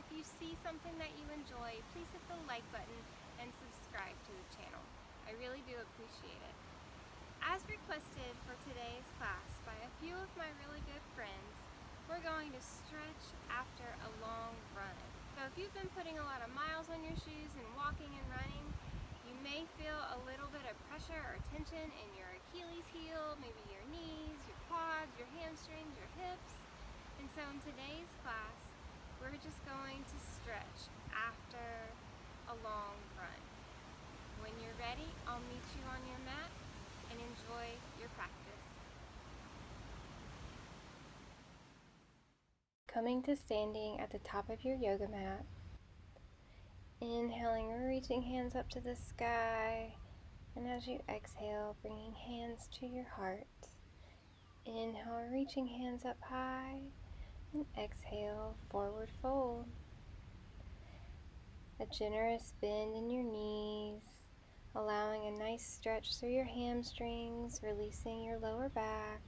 if you see something that you enjoy, please hit the like button and subscribe to the channel. I really do appreciate it. As requested for today's class by a few of my really good friends, we're going to stretch after a long run. So if you've been putting a lot of miles on your shoes and walking and running, you may feel a little bit of pressure or tension in your Achilles heel, maybe your knees, your quads, your hamstrings, your hips. And so in today's class, we're just going to stretch after a long run. When you're ready, I'll meet you on your mat and enjoy your practice. Coming to standing at the top of your yoga mat. Inhaling, reaching hands up to the sky, and as you exhale, bringing hands to your heart. Inhale, reaching hands up high, and exhale, forward fold. A generous bend in your knees, allowing a nice stretch through your hamstrings, releasing your lower back.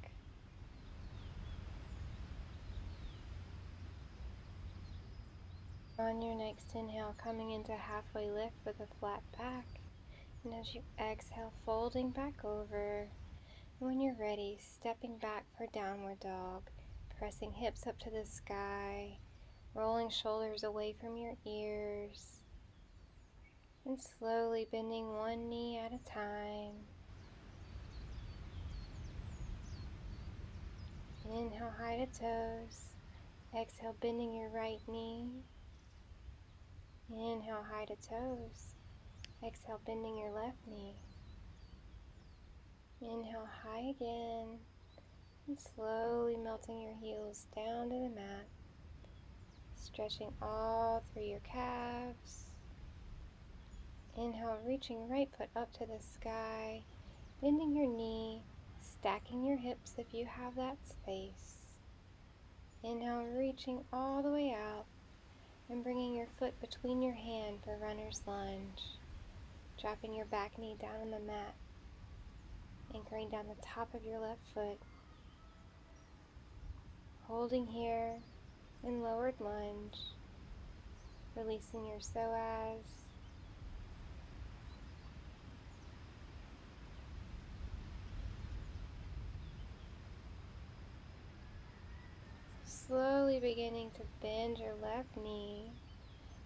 On your next inhale, coming into halfway lift with a flat back. And as you exhale, folding back over. And when you're ready, stepping back for downward dog, pressing hips up to the sky, rolling shoulders away from your ears, and slowly bending one knee at a time. Inhale, high to toes. Exhale, bending your right knee. Inhale, high to toes. Exhale, bending your left knee. Inhale, high again, and slowly melting your heels down to the mat, stretching all through your calves. Inhale, reaching right foot up to the sky, bending your knee, stacking your hips if you have that space. Inhale, reaching all the way out, and bringing your foot between your hand for runner's lunge, dropping your back knee down on the mat, anchoring down the top of your left foot, holding here in lowered lunge, releasing your psoas, slowly beginning to bend your left knee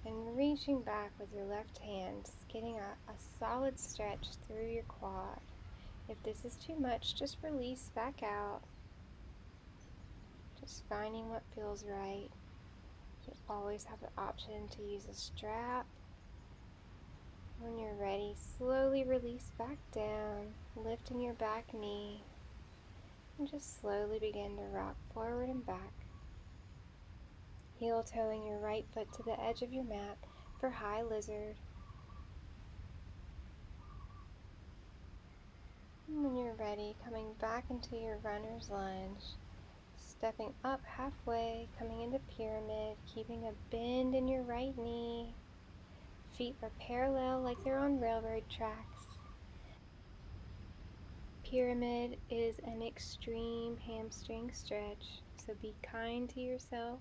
and reaching back with your left hand, just getting a solid stretch through your quad. If this is too much, just release back out. Just finding what feels right. You always have the option to use a strap. When you're ready, slowly release back down, lifting your back knee, and just slowly begin to rock forward and back. Heel toeing your right foot to the edge of your mat for high lizard. And when you're ready, coming back into your runner's lunge, stepping up halfway, coming into pyramid, keeping a bend in your right knee. Feet are parallel like they're on railroad tracks. Pyramid is an extreme hamstring stretch, so be kind to yourself.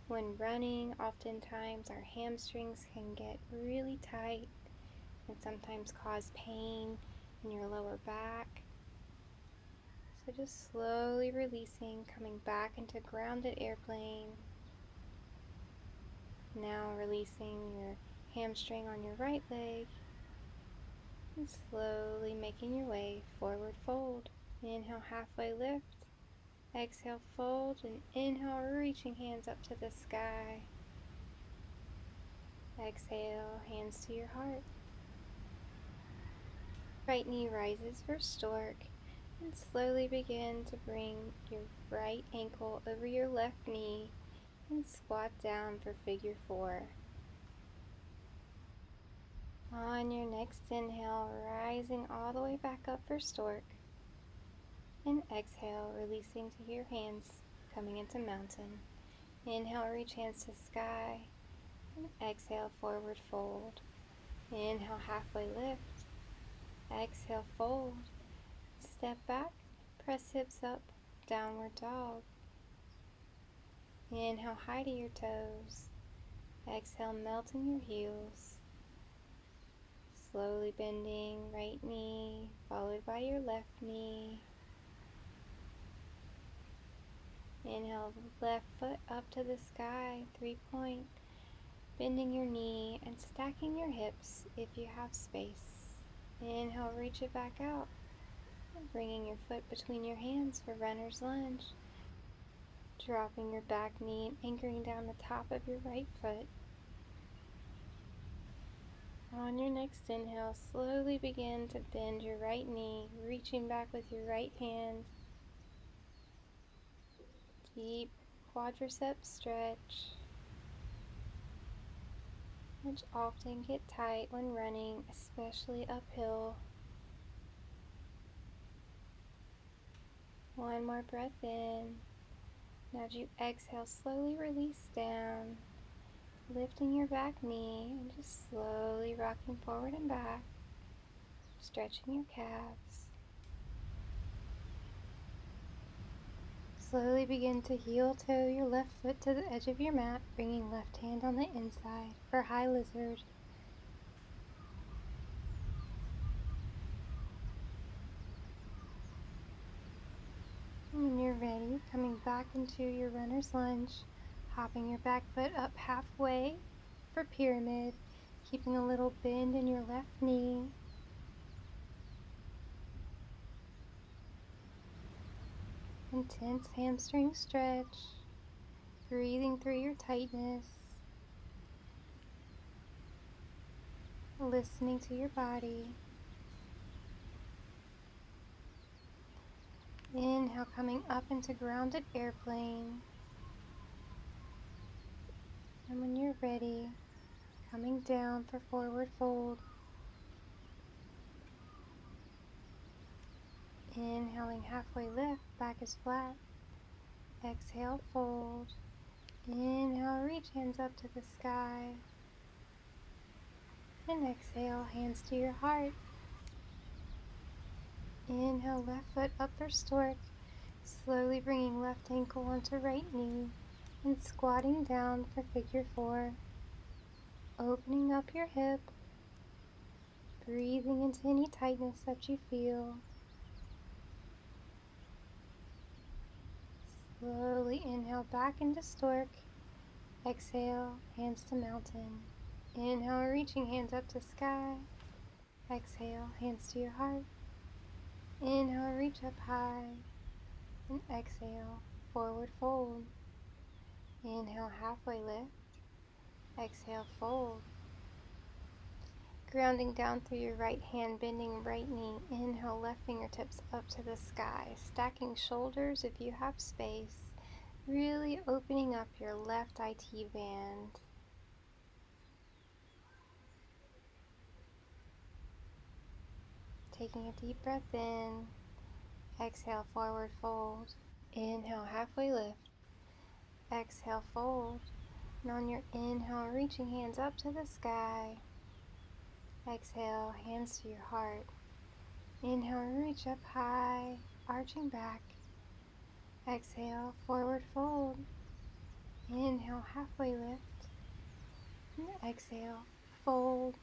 When running, oftentimes our hamstrings can get really tight and sometimes cause pain in your lower back. So just slowly releasing, coming back into grounded airplane. Now releasing your hamstring on your right leg and slowly making your way forward fold. Inhale, halfway lift. Exhale, fold, and inhale, reaching hands up to the sky. Exhale, hands to your heart. Right knee rises for stork, and slowly begin to bring your right ankle over your left knee and squat down for figure four. On your next inhale, rising all the way back up for stork. And exhale, releasing to your hands, coming into mountain. Inhale, reach hands to sky. And exhale, forward fold. Inhale, halfway lift. Exhale, fold. Step back, press hips up, downward dog. Inhale, high to your toes. Exhale, melting your heels. Slowly bending right knee, followed by your left knee. Inhale, left foot up to the sky, 3-point. Bending your knee and stacking your hips if you have space. Inhale, reach it back out. Bringing your foot between your hands for runner's lunge. Dropping your back knee and anchoring down the top of your right foot. On your next inhale, slowly begin to bend your right knee, reaching back with your right hand. Deep quadriceps stretch, which often get tight when running, especially uphill. One more breath in. Now as you exhale, slowly release down, lifting your back knee and just slowly rocking forward and back, stretching your calves. Slowly begin to heel toe your left foot to the edge of your mat, bringing left hand on the inside for high lizard. When you're ready, coming back into your runner's lunge, hopping your back foot up halfway for pyramid, keeping a little bend in your left knee. Intense hamstring stretch, breathing through your tightness, listening to your body. Inhale, coming up into grounded airplane. And when you're ready, coming down for forward fold. Inhaling, halfway lift, back is flat. Exhale, fold. Inhale, reach hands up to the sky. And exhale, hands to your heart. Inhale, left foot up for stork. Slowly bringing left ankle onto right knee. And squatting down for figure 4. Opening up your hip. Breathing into any tightness that you feel. Slowly inhale back into stork. Exhale, hands to mountain. Inhale, reaching hands up to sky. Exhale, hands to your heart. Inhale, reach up high. And exhale, forward fold. Inhale, halfway lift. Exhale, fold. Grounding down through your right hand, bending right knee. Inhale, left fingertips up to the sky. Stacking shoulders if you have space. Really opening up your left IT band. Taking a deep breath in. Exhale, forward fold. Inhale, halfway lift. Exhale, fold. And on your inhale, reaching hands up to the sky. Exhale, hands to your heart. Inhale, reach up high, arching back. Exhale, forward fold. Inhale, halfway lift. And exhale, fold.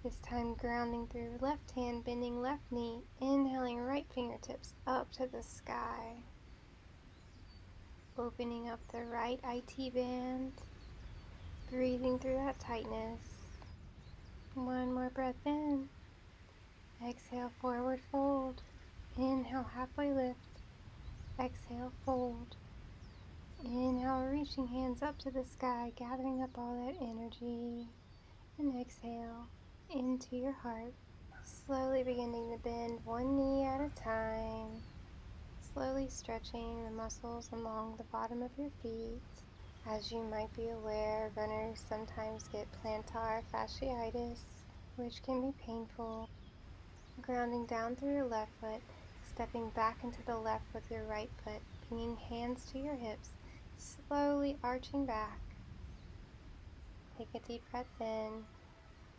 This time grounding through left hand, bending left knee. Inhaling right fingertips up to the sky. Opening up the right IT band. Breathing through that tightness. One more breath in. Exhale, forward fold. Inhale, halfway lift. Exhale, fold. Inhale, reaching hands up to the sky, gathering up all that energy. And exhale, into your heart. Slowly beginning to bend one knee at a time. Slowly stretching the muscles along the bottom of your feet. As you might be aware, runners sometimes get plantar fasciitis, which can be painful. Grounding down through your left foot, stepping back into the left with your right foot, bringing hands to your hips, slowly arching back. Take a deep breath in.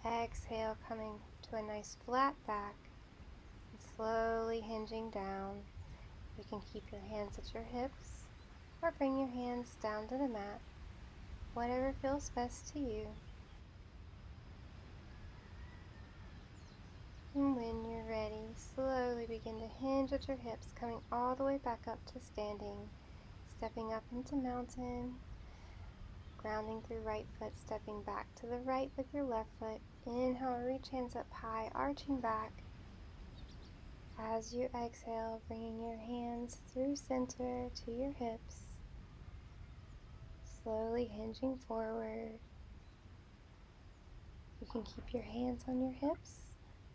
Exhale, coming to a nice flat back, and slowly hinging down. You can keep your hands at your hips, or bring your hands down to the mat. whatever feels best to you. And when you're ready, slowly begin to hinge at your hips, coming all the way back up to standing, stepping up into mountain, grounding through right foot, stepping back to the right with your left foot. Inhale, reach hands up high, arching back. As you exhale, bringing your hands through center to your hips, slowly hinging forward. You can keep your hands on your hips,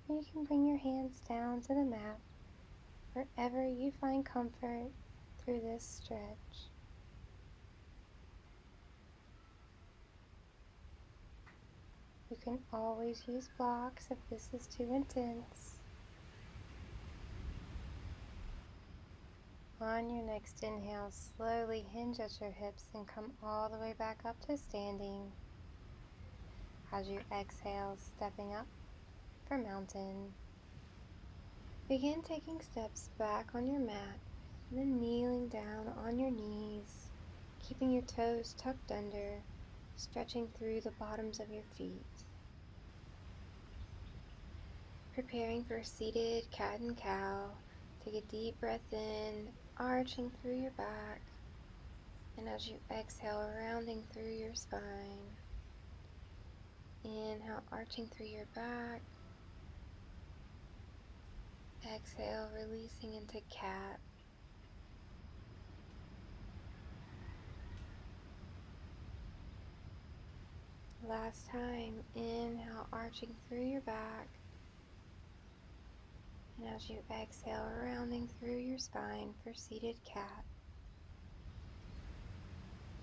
or you can bring your hands down to the mat, wherever you find comfort through this stretch. You can always use blocks if this is too intense. On your next inhale, slowly hinge at your hips and come all the way back up to standing. As you exhale, stepping up for mountain. Begin taking steps back on your mat and then kneeling down on your knees, keeping your toes tucked under, stretching through the bottoms of your feet. Preparing for seated cat and cow, take a deep breath in, arching through your back, and as you exhale, rounding through your spine. Inhale, arching through your back. Exhale, releasing into cat. Last time, inhale, arching through your back. And as you exhale, rounding through your spine for seated cat.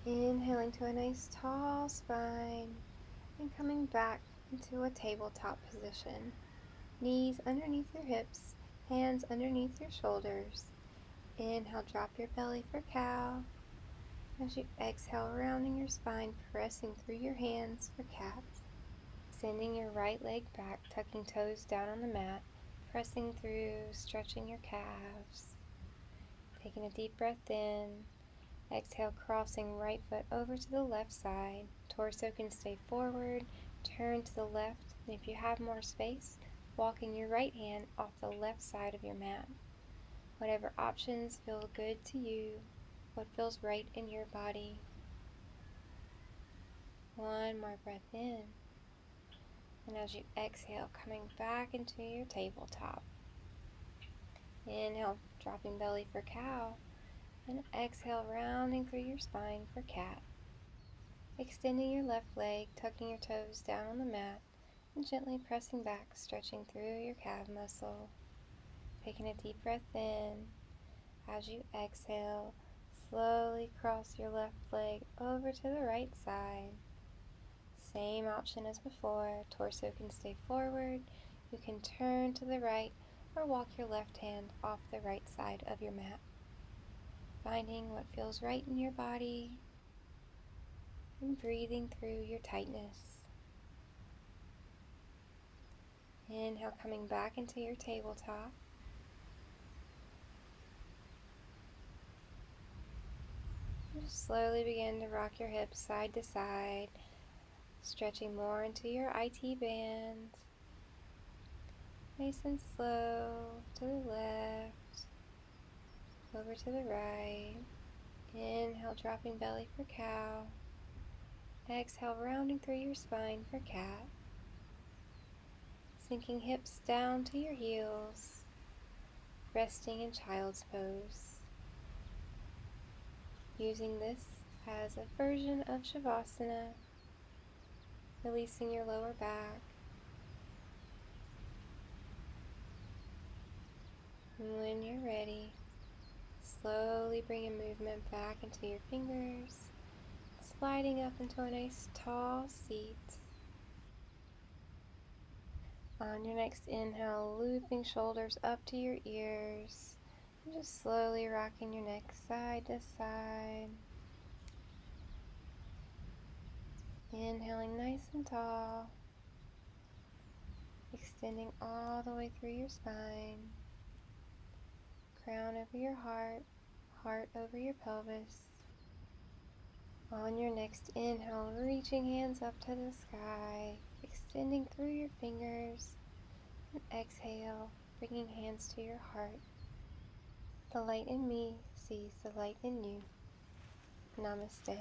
Inhaling to a nice tall spine and coming back into a tabletop position. Knees underneath your hips, hands underneath your shoulders. Inhale, drop your belly for cow. As you exhale, rounding your spine, pressing through your hands for cat. Extending your right leg back, tucking toes down on the mat, pressing through, stretching your calves. Taking a deep breath in. Exhale, crossing right foot over to the left side. Torso can stay forward, turn to the left, and if you have more space, walking your right hand off the left side of your mat. Whatever options feel good to you, what feels right in your body. One more breath in. And as you exhale, coming back into your tabletop. Inhale, dropping belly for cow. And exhale, rounding through your spine for cat. Extending your left leg, tucking your toes down on the mat, and gently pressing back, stretching through your calf muscle. Taking a deep breath in. As you exhale, slowly cross your left leg over to the right side. Same option as before, torso can stay forward, you can turn to the right or walk your left hand off the right side of your mat. Finding what feels right in your body and breathing through your tightness. Inhale, coming back into your tabletop. Just slowly begin to rock your hips side to side, stretching more into your IT band. Nice and slow, to the left, over to the right. Inhale, dropping belly for cow. Exhale, rounding through your spine for cat. Sinking hips down to your heels. Resting in child's pose. Using this as a version of Shavasana. Releasing your lower back. And when you're ready, slowly bring a movement back into your fingers, sliding up into a nice tall seat. On your next inhale, looping shoulders up to your ears, and just slowly rocking your neck side to side. Inhaling nice and tall, extending all the way through your spine, crown over your heart, heart over your pelvis. On your next inhale, reaching hands up to the sky, extending through your fingers. And exhale, bringing hands to your heart. The light in me sees the light in you. Namaste.